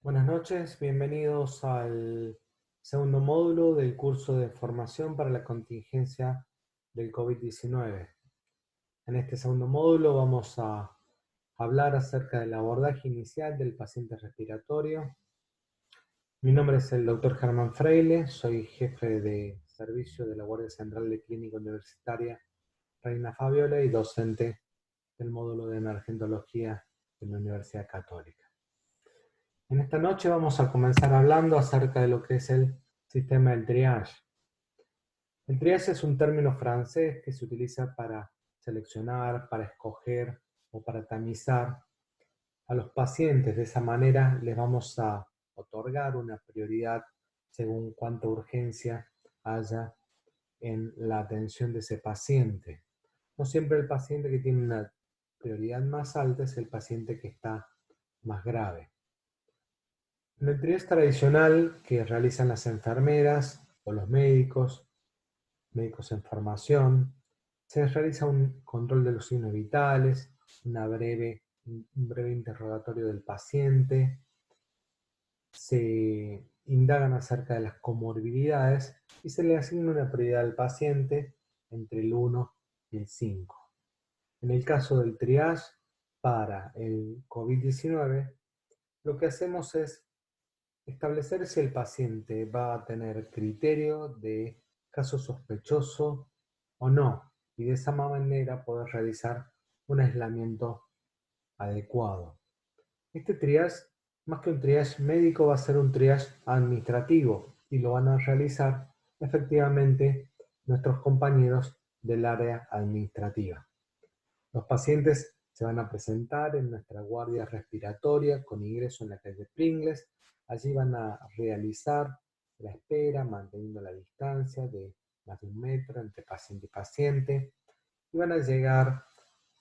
Buenas noches, bienvenidos al segundo módulo del curso de formación para la contingencia del COVID-19. En este segundo módulo vamos a hablar acerca del abordaje inicial del paciente respiratorio. Mi nombre es el Dr. Germán Freile, soy jefe de servicio de la Guardia Central de Clínica Universitaria Reina Fabiola y docente del módulo de emergentología de la Universidad Católica. En esta noche vamos a comenzar hablando acerca de lo que es el sistema del triage. El triage es un término francés que se utiliza para seleccionar, para escoger o para tamizar a los pacientes. De esa manera les vamos a otorgar una prioridad según cuánta urgencia haya en la atención de ese paciente. No siempre el paciente que tiene una prioridad más alta es el paciente que está más grave. En el triage tradicional que realizan las enfermeras o los médicos en formación, se realiza un control de los signos vitales, un breve interrogatorio del paciente, se indagan acerca de las comorbilidades y se le asigna una prioridad al paciente entre el 1 y el 5. En el caso del triage para el COVID-19, lo que hacemos es establecer si el paciente va a tener criterio de caso sospechoso o no, y de esa manera poder realizar un aislamiento adecuado. Este triage, más que un triage médico, va a ser un triage administrativo y lo van a realizar efectivamente nuestros compañeros del área administrativa. Los pacientes se van a presentar en nuestra guardia respiratoria con ingreso en la calle Pringles. Allí van a realizar la espera manteniendo la distancia de más de 1 metro entre paciente y paciente. Y van a llegar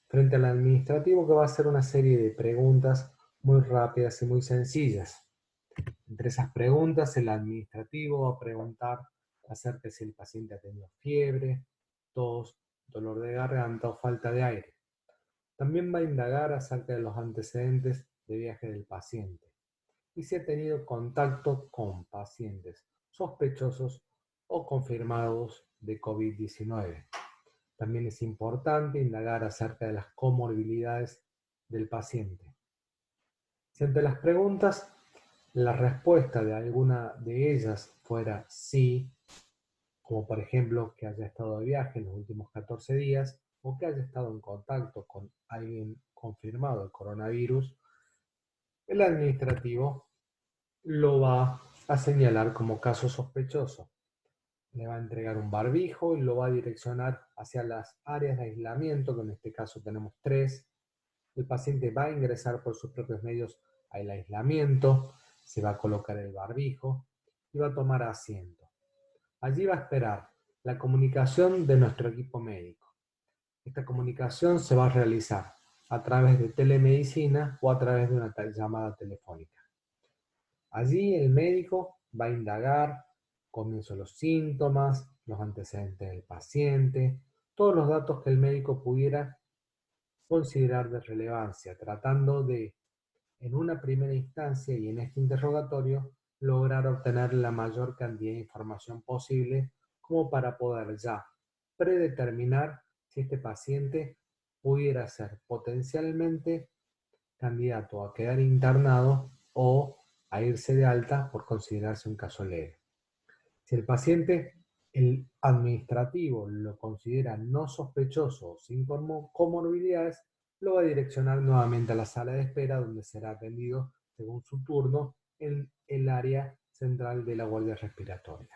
frente al administrativo que va a hacer una serie de preguntas muy rápidas y muy sencillas. Entre esas preguntas, el administrativo va a preguntar acerca de si el paciente ha tenido fiebre, tos, dolor de garganta o falta de aire. También va a indagar acerca de los antecedentes de viaje del paciente y si ha tenido contacto con pacientes sospechosos o confirmados de COVID-19. También es importante indagar acerca de las comorbilidades del paciente. Si ante las preguntas la respuesta de alguna de ellas fuera sí, como por ejemplo que haya estado de viaje en los últimos 14 días o que haya estado en contacto con alguien confirmado el coronavirus, el administrativo lo va a señalar como caso sospechoso. Le va a entregar un barbijo y lo va a direccionar hacia las áreas de aislamiento, que en este caso tenemos 3. El paciente va a ingresar por sus propios medios al aislamiento, se va a colocar el barbijo y va a tomar asiento. Allí va a esperar la comunicación de nuestro equipo médico. Esta comunicación se va a realizar a través de telemedicina o a través de una llamada telefónica. Allí el médico va a indagar comienzo los síntomas, los antecedentes del paciente, todos los datos que el médico pudiera considerar de relevancia, tratando de, en una primera instancia y en este interrogatorio, lograr obtener la mayor cantidad de información posible como para poder ya predeterminar si este paciente pudiera ser potencialmente candidato a quedar internado o a irse de alta por considerarse un caso leve. Si el paciente, el administrativo, lo considera no sospechoso o sin comorbilidades, lo va a direccionar nuevamente a la sala de espera donde será atendido según su turno en el área central de la guardia respiratoria.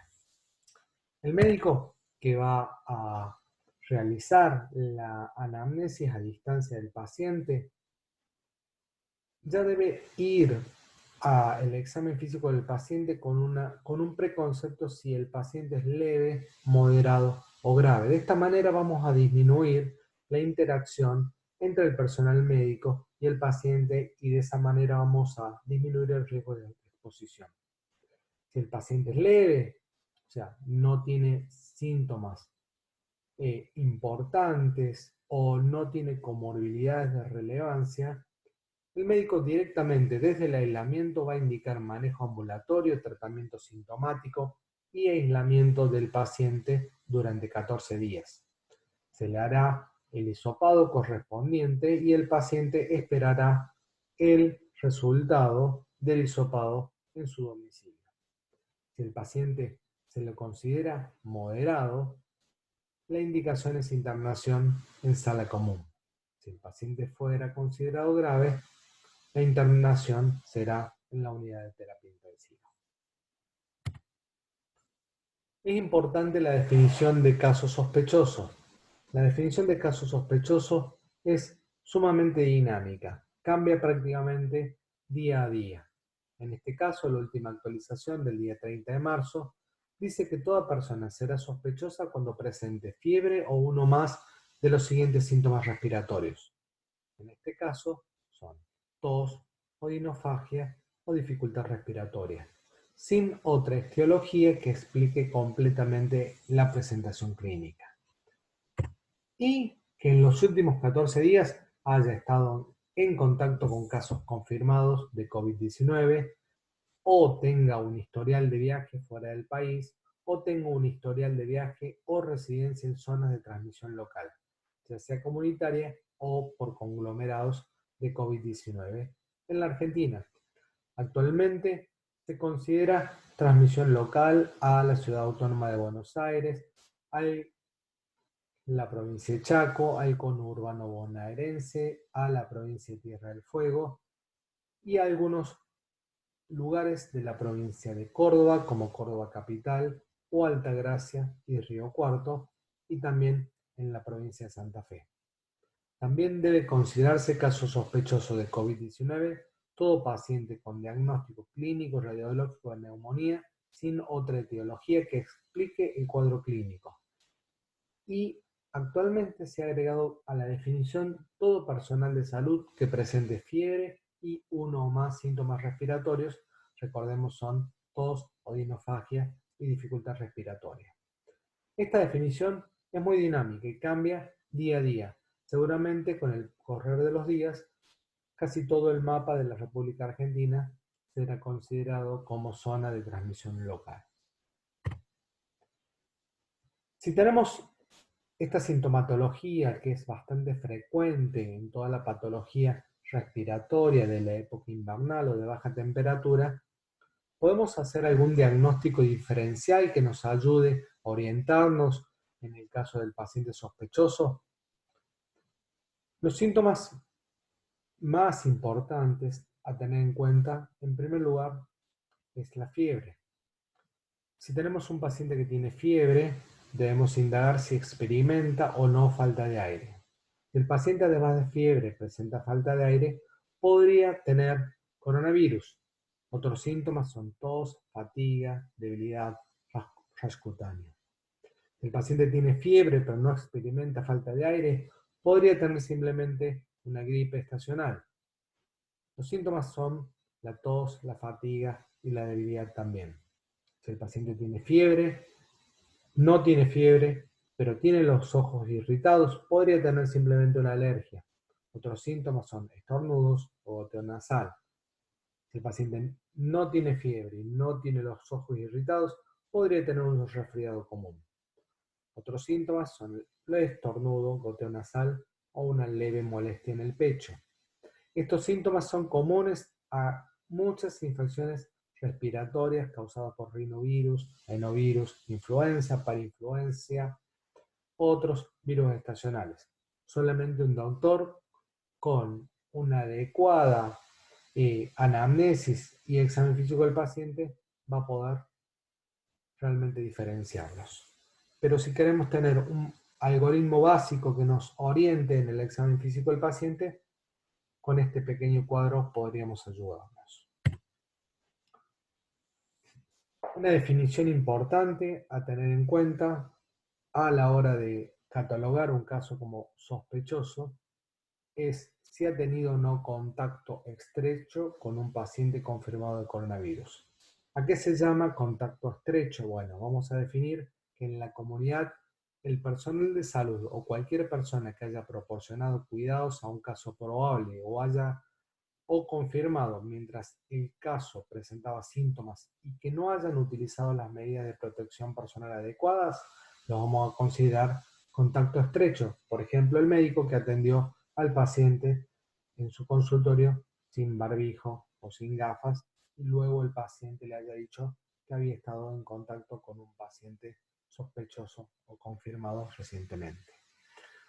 El médico que va a realizar la anamnesis a distancia del paciente ya debe ir al examen físico del paciente con un preconcepto si el paciente es leve, moderado o grave. De esta manera vamos a disminuir la interacción entre el personal médico y el paciente y de esa manera vamos a disminuir el riesgo de exposición. Si el paciente es leve, o sea, no tiene síntomas importantes o no tiene comorbilidades de relevancia, El médico directamente desde el aislamiento va a indicar manejo ambulatorio, tratamiento sintomático y aislamiento del paciente durante 14 días. Se le hará el hisopado correspondiente y el paciente esperará el resultado del hisopado en su domicilio. Si el paciente se lo considera moderado, la indicación es internación en sala común. Si el paciente fuera considerado grave, la internación será en la unidad de terapia intensiva. Es importante la definición de caso sospechoso. La definición de caso sospechoso es sumamente dinámica, cambia prácticamente día a día. En este caso, la última actualización del día 30 de marzo dice que toda persona será sospechosa cuando presente fiebre o uno más de los siguientes síntomas respiratorios. En este caso son tos, odinofagia o dificultad respiratoria, sin otra etiología que explique completamente la presentación clínica. Y que en los últimos 14 días haya estado en contacto con casos confirmados de COVID-19 o tenga un historial de viaje fuera del país o tenga un historial de viaje o residencia en zonas de transmisión local, ya sea comunitaria o por conglomerados de COVID-19 en la Argentina. Actualmente se considera transmisión local a la Ciudad Autónoma de Buenos Aires, a la provincia de Chaco, al conurbano bonaerense, a la provincia de Tierra del Fuego y a algunos lugares de la provincia de Córdoba, como Córdoba Capital o Altagracia y Río Cuarto, y también en la provincia de Santa Fe. También debe considerarse caso sospechoso de COVID-19 todo paciente con diagnóstico clínico radiológico de neumonía sin otra etiología que explique el cuadro clínico. Y actualmente se ha agregado a la definición todo personal de salud que presente fiebre y uno o más síntomas respiratorios, recordemos son tos, odinofagia y dificultad respiratoria. Esta definición es muy dinámica y cambia día a día. Seguramente con el correr de los días, casi todo el mapa de la República Argentina será considerado como zona de transmisión local. Si tenemos esta sintomatología, que es bastante frecuente en toda la patología respiratoria de la época invernal o de baja temperatura, podemos hacer algún diagnóstico diferencial que nos ayude a orientarnos en el caso del paciente sospechoso. Los síntomas más importantes a tener en cuenta, en primer lugar, es la fiebre. Si tenemos un paciente que tiene fiebre, debemos indagar si experimenta o no falta de aire. Si el paciente además de fiebre presenta falta de aire, podría tener coronavirus. Otros síntomas son tos, fatiga, debilidad, rash cutáneo. Si el paciente tiene fiebre pero no experimenta falta de aire, podría tener simplemente una gripe estacional. Los síntomas son la tos, la fatiga y la debilidad también. Si el paciente tiene fiebre, no tiene fiebre, pero tiene los ojos irritados, podría tener simplemente una alergia. Otros síntomas son estornudos o goteo nasal. Si el paciente no tiene fiebre y no tiene los ojos irritados, podría tener un resfriado común. Otros síntomas son el estornudo, goteo nasal o una leve molestia en el pecho. Estos síntomas son comunes a muchas infecciones respiratorias causadas por rinovirus, adenovirus, influenza, parainfluencia, otros virus estacionales. Solamente un doctor con una adecuada anamnesis y examen físico del paciente va a poder realmente diferenciarlos. Pero si queremos tener un algoritmo básico que nos oriente en el examen físico del paciente, con este pequeño cuadro podríamos ayudarnos. Una definición importante a tener en cuenta a la hora de catalogar un caso como sospechoso es si ha tenido o no contacto estrecho con un paciente confirmado de coronavirus. ¿A qué se llama contacto estrecho? Bueno, vamos a definir que en la comunidad el personal de salud o cualquier persona que haya proporcionado cuidados a un caso probable o haya o confirmado mientras el caso presentaba síntomas y que no hayan utilizado las medidas de protección personal adecuadas, lo vamos a considerar contacto estrecho. Por ejemplo, el médico que atendió al paciente en su consultorio sin barbijo o sin gafas y luego el paciente le haya dicho que había estado en contacto con un paciente sospechoso o confirmado recientemente.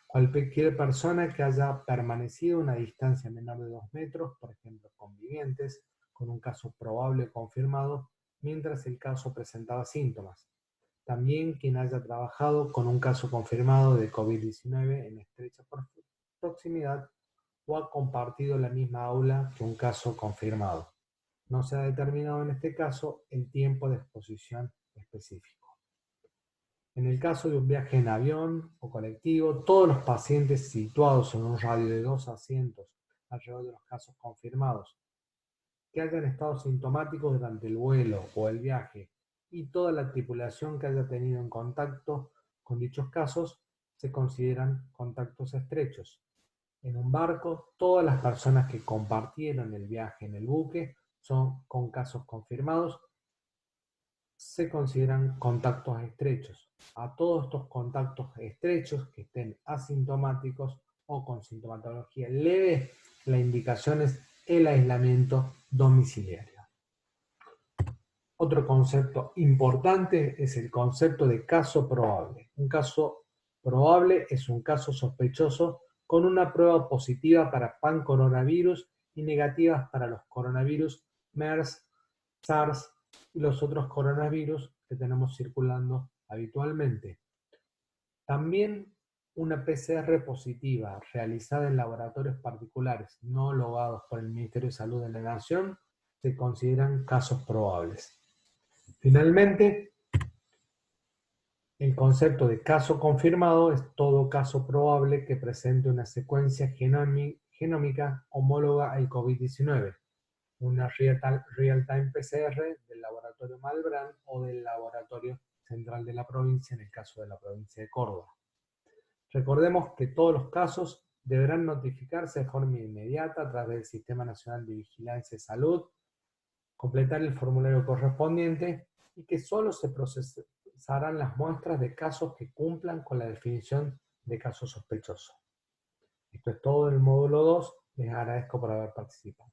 Cualquier persona que haya permanecido a una distancia menor de 2 metros, por ejemplo, convivientes, con un caso probable o confirmado, mientras el caso presentaba síntomas. También quien haya trabajado con un caso confirmado de COVID-19 en estrecha proximidad o ha compartido la misma aula que un caso confirmado. No se ha determinado en este caso el tiempo de exposición específico. En el caso de un viaje en avión o colectivo, todos los pacientes situados en un radio de 2 asientos alrededor de los casos confirmados que hayan estado sintomáticos durante el vuelo o el viaje y toda la tripulación que haya tenido en contacto con dichos casos se consideran contactos estrechos. En un barco, todas las personas que compartieron el viaje en el buque son con casos confirmados se consideran contactos estrechos. A todos estos contactos estrechos que estén asintomáticos o con sintomatología leve, la indicación es el aislamiento domiciliario. Otro concepto importante es el concepto de caso probable. Un caso probable es un caso sospechoso con una prueba positiva para pancoronavirus y negativas para los coronavirus MERS, SARS y los otros coronavirus que tenemos circulando habitualmente. También una PCR positiva realizada en laboratorios particulares no homologados por el Ministerio de Salud de la Nación se consideran casos probables. Finalmente, el concepto de caso confirmado es todo caso probable que presente una secuencia genómica homóloga al COVID-19, una real-time PCR del laboratorio Malbrán o del laboratorio central de la provincia, en el caso de la provincia de Córdoba. Recordemos que todos los casos deberán notificarse de forma inmediata a través del Sistema Nacional de Vigilancia de Salud, completar el formulario correspondiente y que solo se procesarán las muestras de casos que cumplan con la definición de caso sospechoso. Esto es todo en el módulo 2. Les agradezco por haber participado.